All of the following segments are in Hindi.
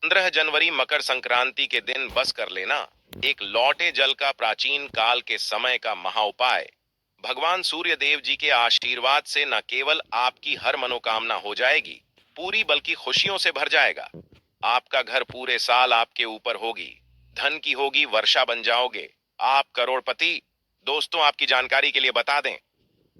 15 जनवरी मकर संक्रांति के दिन बस कर लेना एक लौटे जल का प्राचीन काल के समय का महाउपाय। भगवान सूर्य देव जी के आशीर्वाद से न केवल आपकी हर मनोकामना हो जाएगी पूरी, बल्कि खुशियों से भर जाएगा। आपका घर पूरे साल आपके ऊपर होगी, धन की होगी वर्षा, बन जाओगे आप करोड़पति। दोस्तों, आपकी जानकारी के लिए बता दें,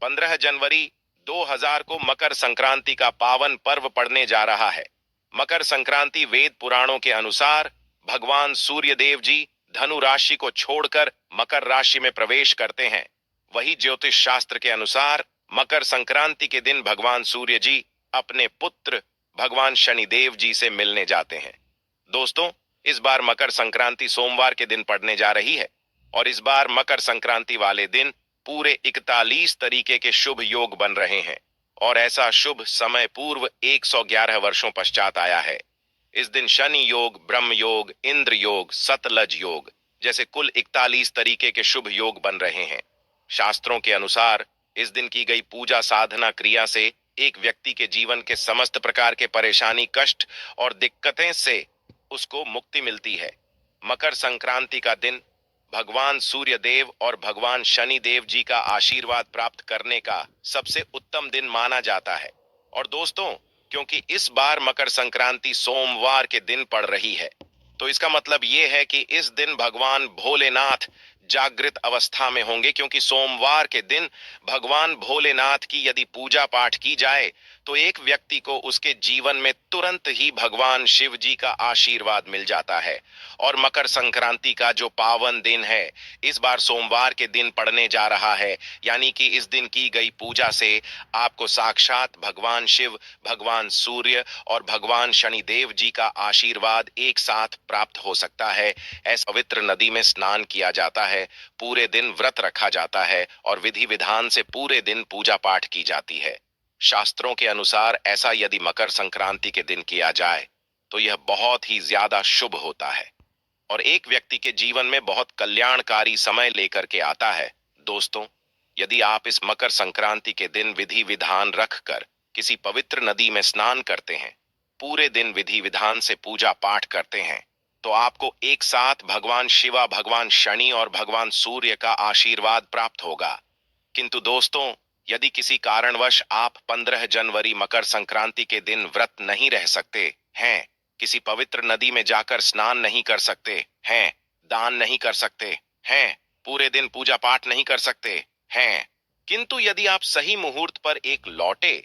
15 जनवरी 2000 को मकर संक्रांति का पावन पर्व पड़ने जा रहा है। मकर संक्रांति वेद पुराणों के अनुसार भगवान सूर्य देव जी धनु राशि को छोड़कर मकर राशि में प्रवेश करते हैं। वही ज्योतिष शास्त्र के अनुसार मकर संक्रांति के दिन भगवान सूर्य जी अपने पुत्र भगवान शनि देव जी से मिलने जाते हैं। दोस्तों, इस बार मकर संक्रांति सोमवार के दिन पड़ने जा रही है और इस बार मकर संक्रांति वाले दिन पूरे 41 तरीके के शुभ योग बन रहे हैं और ऐसा शुभ समय पूर्व 111 वर्षों पश्चात आया है। इस दिन शनि योग, ब्रह्म योग, इंद्र योग, सतलज योग जैसे कुल 41 तरीके के शुभ योग बन रहे हैं। शास्त्रों के अनुसार इस दिन की गई पूजा साधना क्रिया से एक व्यक्ति के जीवन के समस्त प्रकार के परेशानी, कष्ट और दिक्कतें से उसको मुक्ति मिलती है। मकर संक्रांति का दिन भगवान सूर्य देव और भगवान शनि देव जी का आशीर्वाद प्राप्त करने का सबसे उत्तम दिन माना जाता है। और दोस्तों, क्योंकि इस बार मकर संक्रांति सोमवार के दिन पड़ रही है, तो इसका मतलब ये है कि इस दिन भगवान भोलेनाथ जागृत अवस्था में होंगे, क्योंकि सोमवार के दिन भगवान भोलेनाथ की यदि पूजा पाठ की जाए तो एक व्यक्ति को उसके जीवन में तुरंत ही भगवान शिव जी का आशीर्वाद मिल जाता है। और मकर संक्रांति का जो पावन दिन है इस बार सोमवार के दिन पड़ने जा रहा है, यानी कि इस दिन की गई पूजा से आपको साक्षात भगवान शिव, भगवान सूर्य और भगवान शनि देव जी का आशीर्वाद एक साथ प्राप्त हो सकता है। ऐसा पवित्र नदी में स्नान किया जाता है, पूरे दिन व्रत रखा जाता है और विधि विधान से पूरे दिन पूजा पाठ की जाती है। शास्त्रों के अनुसार ऐसा यदि मकर संक्रांति के दिन किया जाए तो यह बहुत ही ज्यादा शुभ होता है और एक व्यक्ति के जीवन में बहुत कल्याणकारी समय लेकर के आता है। दोस्तों, यदि आप इस मकर संक्रांति के दिन विधि विधान रखकर किसी पवित्र नदी में स्नान करते हैं, पूरे दिन विधि विधान से पूजा पाठ करते हैं, तो आपको एक साथ भगवान शिवा, भगवान शनि और भगवान सूर्य का आशीर्वाद प्राप्त होगा। किंतु दोस्तों, यदि किसी कारणवश आप 15 जनवरी मकर संक्रांति के दिन व्रत नहीं रह सकते हैं, किसी पवित्र नदी में जाकर स्नान नहीं कर सकते हैं, दान नहीं कर सकते हैं, पूरे दिन पूजा पाठ नहीं कर सकते हैं, किंतु यदि आप सही मुहूर्त पर एक लौटे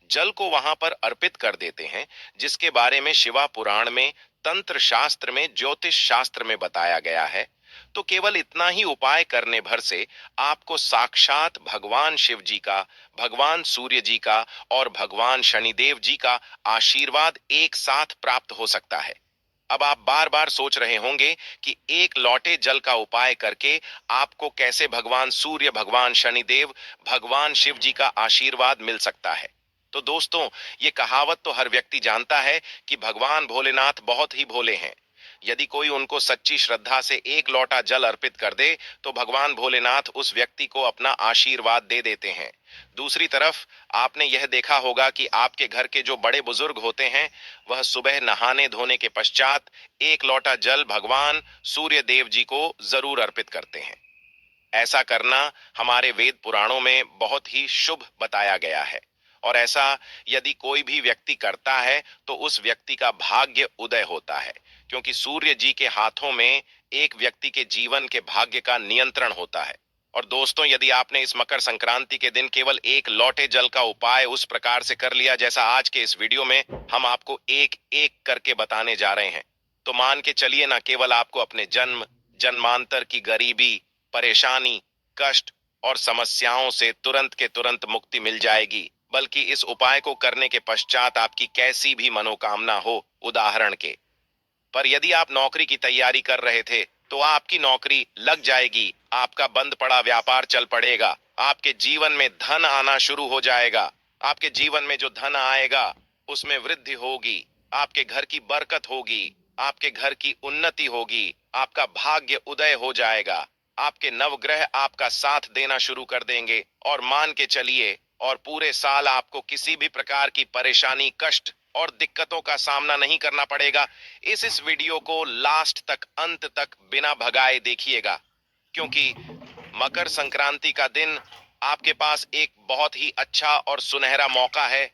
जल को वहां पर अर्पित कर देते हैं, जिसके बारे में शिवा पुराण में, तंत्र शास्त्र में, ज्योतिष शास्त्र में बताया गया है, तो केवल इतना ही उपाय करने भर से आपको साक्षात भगवान शिव जी का, भगवान सूर्य जी का और भगवान शनिदेव जी का आशीर्वाद एक साथ प्राप्त हो सकता है। अब आप बार बार सोच रहे होंगे कि एक लौटे जल का उपाय करके आपको कैसे भगवान सूर्य, भगवान शनिदेव, भगवान शिव जी का आशीर्वाद मिल सकता है। तो दोस्तों, ये कहावत तो हर व्यक्ति जानता है कि भगवान भोलेनाथ बहुत ही भोले हैं। यदि कोई उनको सच्ची श्रद्धा से एक लोटा जल अर्पित कर दे तो भगवान भोलेनाथ उस व्यक्ति को अपना आशीर्वाद दे देते हैं। दूसरी तरफ आपने यह देखा होगा कि आपके घर के जो बड़े बुजुर्ग होते हैं वह सुबह नहाने धोने के पश्चात एक लोटा जल भगवान सूर्य देव जी को जरूर अर्पित करते हैं। ऐसा करना हमारे वेद पुराणों में बहुत ही शुभ बताया गया है और ऐसा यदि कोई भी व्यक्ति करता है तो उस व्यक्ति का भाग्य उदय होता है, क्योंकि सूर्य जी के हाथों में एक व्यक्ति के जीवन के भाग्य का नियंत्रण होता है। और दोस्तों, यदि आपने इस मकर संक्रांति के दिन केवल एक लोटे जल का उपाय उस प्रकार से कर लिया जैसा आज के इस वीडियो में हम आपको एक एक करके बताने जा रहे हैं, तो मान के चलिए ना केवल आपको अपने जन्म जन्मांतर की गरीबी, परेशानी, कष्ट और समस्याओं से तुरंत के तुरंत मुक्ति मिल जाएगी, बल्कि इस उपाय को करने के पश्चात आपकी कैसी भी मनोकामना हो, उदाहरण के पर यदि आप नौकरी की तैयारी कर रहे थे तो आपकी नौकरी लग जाएगी, आपका बंद पड़ा व्यापार चल पड़ेगा, आपके जीवन में धन आना शुरू हो जाएगा, आपके जीवन में जो धन आएगा उसमें वृद्धि होगी, आपके घर की बरकत होगी, आपके घर की उन्नति होगी, आपका भाग्य उदय हो जाएगा, आपके नवग्रह आपका साथ देना शुरू कर देंगे और मान के चलिए और पूरे साल आपको किसी भी प्रकार की परेशानी, कष्ट और दिक्कतों का सामना नहीं करना पड़ेगा। इस वीडियो को लास्ट तक, अंत तक बिना भगाए देखिएगा, क्योंकि मकर संक्रांति का दिन आपके पास एक बहुत ही अच्छा और सुनहरा मौका है,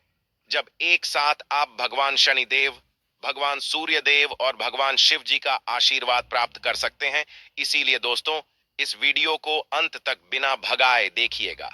जब एक साथ आप भगवान शनिदेव, भगवान सूर्य देव और भगवान शिव जी का आशीर्वाद प्राप्त कर सकते हैं। इसीलिए दोस्तों, इस वीडियो को अंत तक बिना भगाए देखिएगा।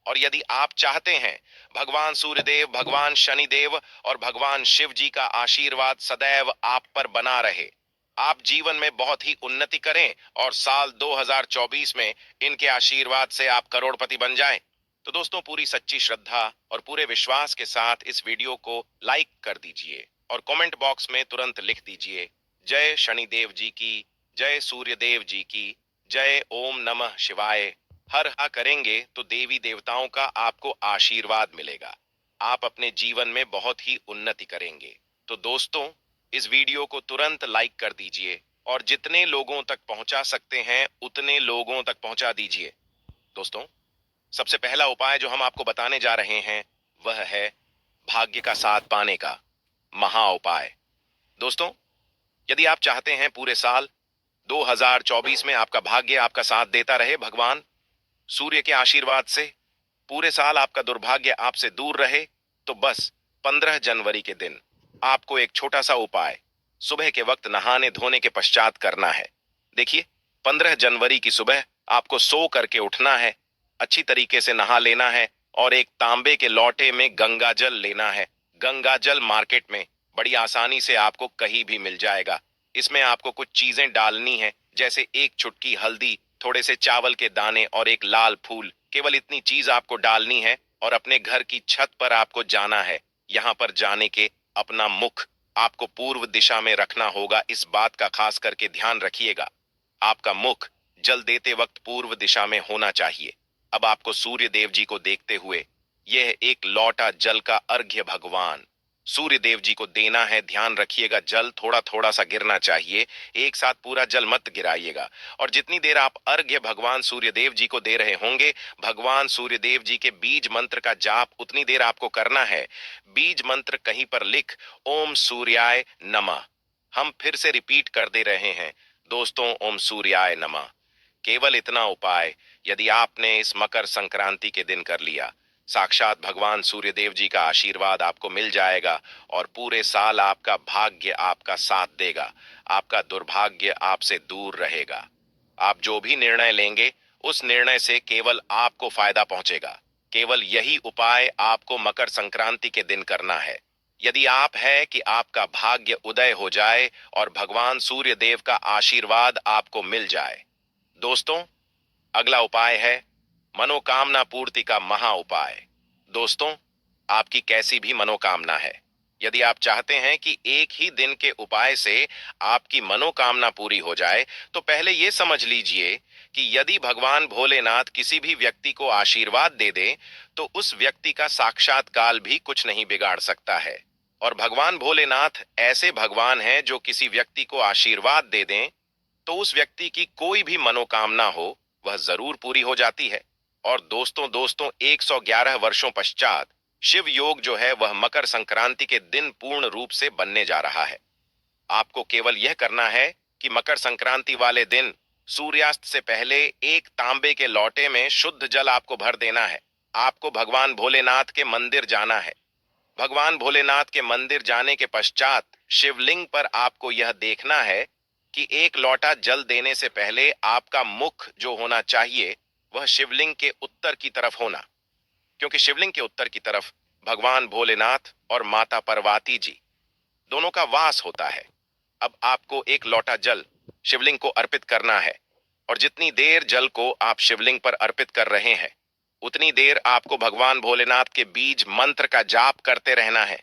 और यदि आप चाहते हैं भगवान सूर्यदेव, भगवान शनिदेव और भगवान शिव जी का आशीर्वाद सदैव आप पर बना रहे, आप जीवन में बहुत ही उन्नति करें और साल 2024 में इनके आशीर्वाद से आप करोड़पति बन जाएं, तो दोस्तों पूरी सच्ची श्रद्धा और पूरे विश्वास के साथ इस वीडियो को लाइक कर दीजिए और कमेंट बॉक्स में तुरंत लिख दीजिए, जय शनिदेव जी की, जय सूर्यदेव जी की, जय ओम नमः शिवाय। हर हा करेंगे तो देवी देवताओं का आपको आशीर्वाद मिलेगा, आप अपने जीवन में बहुत ही उन्नति करेंगे। तो दोस्तों, इस वीडियो को तुरंत लाइक कर दीजिए और जितने लोगों तक पहुंचा सकते हैं उतने लोगों तक पहुंचा दीजिए। दोस्तों, सबसे पहला उपाय जो हम आपको बताने जा रहे हैं वह है भाग्य का साथ पाने का महा उपाय। दोस्तों, यदि आप चाहते हैं पूरे साल 2024 में आपका भाग्य आपका साथ देता रहे, भगवान सूर्य के आशीर्वाद से पूरे साल आपका दुर्भाग्य आपसे दूर रहे, तो बस 15 जनवरी के दिन आपको एक छोटा सा उपाय सुबह के वक्त नहाने धोने के पश्चात करना है। देखिए, 15 जनवरी की सुबह आपको सो करके उठना है, अच्छी तरीके से नहा लेना है और एक तांबे के लोटे में गंगा जल लेना है। गंगा जल मार्केट में बड़ी आसानी से आपको कहीं भी मिल जाएगा। इसमें आपको कुछ चीजें डालनी है, जैसे एक चुटकी हल्दी, थोड़े से चावल के दाने और एक लाल फूल। केवल इतनी चीज आपको डालनी है और अपने घर की छत पर आपको जाना है। यहाँ पर जाने के अपना मुख आपको पूर्व दिशा में रखना होगा। इस बात का खास करके ध्यान रखिएगा, आपका मुख जल देते वक्त पूर्व दिशा में होना चाहिए। अब आपको सूर्य देव जी को देखते हुए यह एक लौटा जल का अर्घ्य भगवान सूर्य देव जी को देना है। ध्यान रखिएगा, जल थोड़ा थोड़ा सा गिरना चाहिए, एक साथ पूरा जल मत गिराइएगा। और जितनी देर आप अर्घ्य भगवान सूर्य देव जी को दे रहे होंगे, भगवान सूर्य देव जी के बीज मंत्र का जाप उतनी देर आपको करना है। बीज मंत्र कहीं पर लिख ओम सूर्याय नमः। हम फिर से रिपीट कर दे रहे हैं दोस्तों, ओम सूर्याय नमः। केवल इतना उपाय यदि आपने इस मकर संक्रांति के दिन कर लिया, साक्षात भगवान सूर्यदेव जी का आशीर्वाद आपको मिल जाएगा और पूरे साल आपका भाग्य आपका साथ देगा, आपका दुर्भाग्य आपसे दूर रहेगा। आप जो भी निर्णय लेंगे उस निर्णय से केवल आपको फायदा पहुंचेगा। केवल यही उपाय आपको मकर संक्रांति के दिन करना है। यदि आप है कि आपका भाग्य उदय हो जाए और भगवान सूर्य देव का आशीर्वाद आपको मिल जाए। दोस्तों, अगला उपाय है मनोकामना पूर्ति का महा उपाय। दोस्तों, आपकी कैसी भी मनोकामना है, यदि आप चाहते हैं कि एक ही दिन के उपाय से आपकी मनोकामना पूरी हो जाए, तो पहले यह समझ लीजिए कि यदि भगवान भोलेनाथ किसी भी व्यक्ति को आशीर्वाद दे दें, तो उस व्यक्ति का साक्षात काल भी कुछ नहीं बिगाड़ सकता है। और भगवान भोलेनाथ ऐसे भगवान हैं जो किसी व्यक्ति को आशीर्वाद दे दें तो उस व्यक्ति की कोई भी मनोकामना हो वह जरूर पूरी हो जाती है। और दोस्तों 111 वर्षों पश्चात शिव योग जो है वह मकर संक्रांति के दिन पूर्ण रूप से बनने जा रहा है। आपको केवल यह करना है कि मकर संक्रांति वाले दिन सूर्यास्त से पहले एक तांबे के लोटे में शुद्ध जल आपको भर देना है। आपको भगवान भोलेनाथ के मंदिर जाना है। भगवान भोलेनाथ के मंदिर जाने के पश्चात शिवलिंग पर आपको यह देखना है कि एक लोटा जल देने से पहले आपका मुख जो होना चाहिए वह शिवलिंग के उत्तर की तरफ होना, क्योंकि शिवलिंग के उत्तर की तरफ भगवान भोलेनाथ और माता पार्वती जी दोनों का वास होता है। अब आपको एक लोटा जल शिवलिंग को अर्पित करना है और जितनी देर जल को आप शिवलिंग पर अर्पित कर रहे हैं उतनी देर आपको भगवान भोलेनाथ के बीज मंत्र का जाप करते रहना है।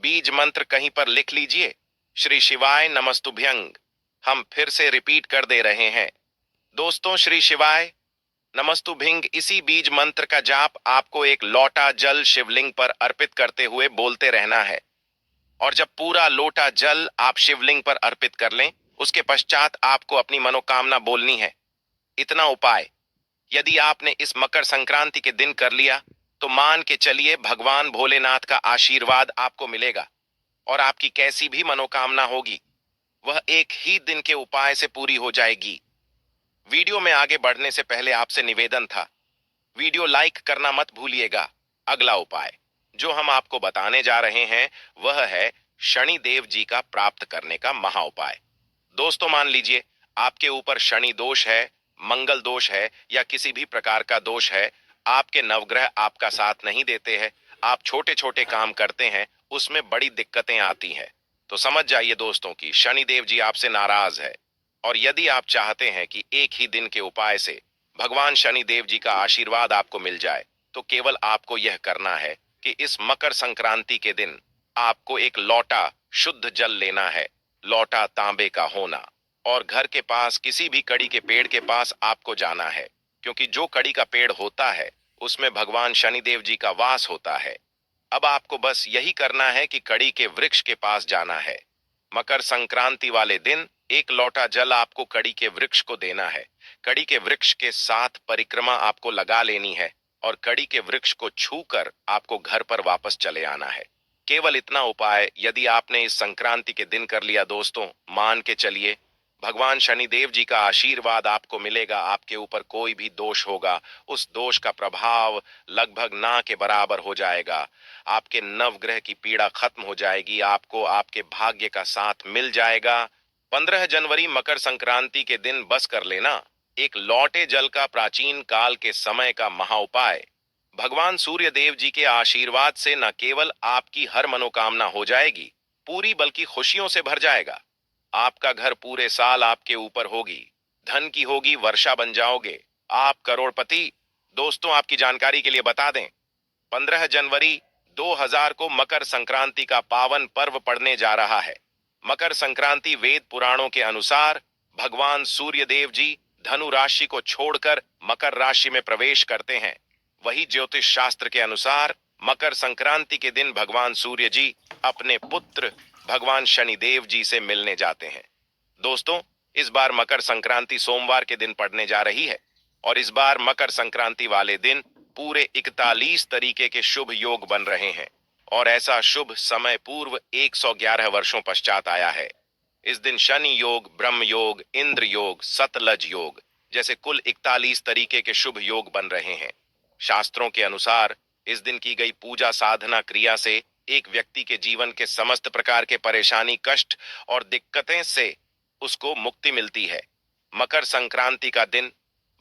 बीज मंत्र कहीं पर लिख लीजिए, श्री शिवाय नमस्तुभ्यं। हम फिर से रिपीट कर दे रहे हैं दोस्तों, श्री शिवाय नमस्तुभ्यं। इसी बीज मंत्र का जाप आपको एक लोटा जल शिवलिंग पर अर्पित करते हुए बोलते रहना है। और जब पूरा लोटा जल आप शिवलिंग पर अर्पित कर लें, उसके पश्चात आपको अपनी मनोकामना बोलनी है। इतना उपाय यदि आपने इस मकर संक्रांति के दिन कर लिया तो मान के चलिए भगवान भोलेनाथ का आशीर्वाद आपको मिलेगा। और आपकी कैसी भी मनोकामना होगी वह एक ही दिन के उपाय से पूरी हो जाएगी। वीडियो में आगे बढ़ने से पहले आपसे निवेदन था, वीडियो लाइक करना मत भूलिएगा। अगला उपाय जो हम आपको बताने जा रहे हैं वह है शनि देव जी का प्राप्त करने का महा उपाय। दोस्तों मान लीजिए आपके ऊपर शनि दोष है, मंगल दोष है या किसी भी प्रकार का दोष है, आपके नवग्रह आपका साथ नहीं देते हैं, आप छोटे छोटे काम करते हैं उसमें बड़ी दिक्कतें आती हैं, तो समझ जाइए दोस्तों कि शनि देव जी आपसे नाराज है। और यदि आप चाहते हैं कि एक ही दिन के उपाय से भगवान शनि देव जी का आशीर्वाद आपको मिल जाए, तो केवल आपको यह करना है कि इस मकर संक्रांति के दिन आपको एक लोटा शुद्ध जल लेना है, लोटा तांबे का होना, और घर के पास किसी भी कड़ी के पेड़ के पास आपको जाना है, क्योंकि जो कड़ी का पेड़ होता है उसमें भगवान शनिदेव जी का वास होता है। अब आपको बस यही करना है कि कड़ी के वृक्ष के पास जाना है। मकर संक्रांति वाले दिन एक लोटा जल आपको कड़ी के वृक्ष को देना है। कड़ी के वृक्ष के साथ परिक्रमा आपको लगा लेनी है और कड़ी के वृक्ष को छूकर आपको घर पर वापस चले आना है। केवल इतना उपाय यदि आपने इस संक्रांति के दिन कर लिया दोस्तों, मान के चलिए भगवान शनिदेव जी का आशीर्वाद आपको मिलेगा। आपके ऊपर कोई भी दोष होगा उस दोष का प्रभाव लगभग ना के बराबर हो जाएगा। आपके नवग्रह की पीड़ा खत्म हो जाएगी, आपको आपके भाग्य का साथ मिल जाएगा। 15 जनवरी मकर संक्रांति के दिन बस कर लेना एक लौटे जल का प्राचीन काल के समय का महा उपाय। भगवान सूर्य देव जी के आशीर्वाद से न केवल आपकी हर मनोकामना हो जाएगी पूरी, बल्कि खुशियों से भर जाएगा। आपका घर पूरे साल आपके ऊपर होगी, धन की होगी वर्षा, बन जाओगे आप करोड़पति। दोस्तों आपकी जानकारी के लिए बता दें, 15 जनवरी 2000 को मकर संक्रांति का पावन पर्व पड़ने जा रहा है। मकर संक्रांति वेद पुराणों के अनुसार भगवान सूर्य देव जी धनु राशि को छोड़कर मकर राशि में प्रवेश करते हैं। वही ज्योतिष शास्त्र के अनुसार मकर संक्रांति के दिन भगवान सूर्य जी अपने पुत्र भगवान शनि देव जी से मिलने जाते हैं। दोस्तों इस बार मकर संक्रांति सोमवार के दिन पड़ने जा रही है और इस बार मकर संक्रांति वाले दिन पूरे 41 तरीके के शुभ योग बन रहे हैं और ऐसा शुभ समय पूर्व 111 वर्षों पश्चात आया है। इस दिन शनि योग, ब्रह्म योग, इंद्र योग, सतलज योग जैसे कुल 41 तरीके के शुभ योग बन रहे हैं। शास्त्रों के अनुसार इस दिन की गई पूजा साधना क्रिया से एक व्यक्ति के जीवन के समस्त प्रकार के परेशानी, कष्ट और दिक्कतें से उसको मुक्ति मिलती है। मकर संक्रांति का दिन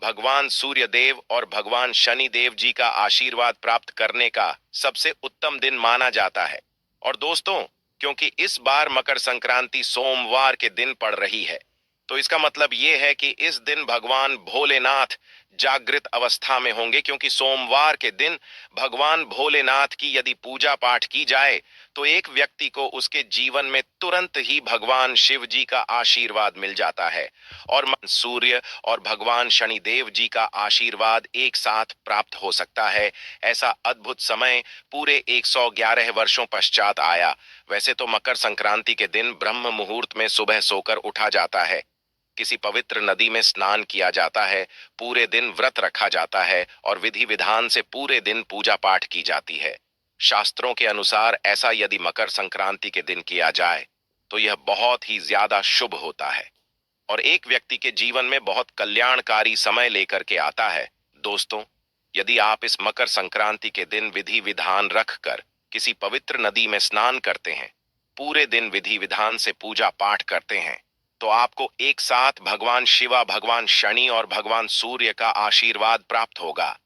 भगवान सूर्य देव और भगवान शनि देव जी का आशीर्वाद प्राप्त करने का सबसे उत्तम दिन माना जाता है। और दोस्तों क्योंकि इस बार मकर संक्रांति सोमवार के दिन पड़ रही है, तो इसका मतलब यह है कि इस दिन भगवान भोलेनाथ जागृत अवस्था में होंगे, क्योंकि सोमवार के दिन भगवान भोलेनाथ की यदि पूजा पाठ की जाए तो एक व्यक्ति को उसके जीवन में तुरंत ही भगवान शिव जी का आशीर्वाद मिल जाता है और सूर्य और भगवान शनि देव जी का आशीर्वाद एक साथ प्राप्त हो सकता है। ऐसा अद्भुत समय पूरे 111 वर्षों पश्चात आया। वैसे तो मकर संक्रांति के दिन ब्रह्म मुहूर्त में सुबह सोकर उठा जाता है, किसी पवित्र नदी में स्नान किया जाता है, पूरे दिन व्रत रखा जाता है और विधि विधान से पूरे दिन पूजा पाठ की जाती है। शास्त्रों के अनुसार ऐसा यदि मकर संक्रांति के दिन किया जाए तो यह बहुत ही ज्यादा शुभ होता है और एक व्यक्ति के जीवन में बहुत कल्याणकारी समय लेकर के आता है। दोस्तों यदि आप इस मकर संक्रांति के दिन विधि विधान रखकर किसी पवित्र नदी में स्नान करते हैं, पूरे दिन विधि विधान से पूजा पाठ करते हैं, तो आपको एक साथ भगवान शिवा, भगवान शनि और भगवान सूर्य का आशीर्वाद प्राप्त होगा।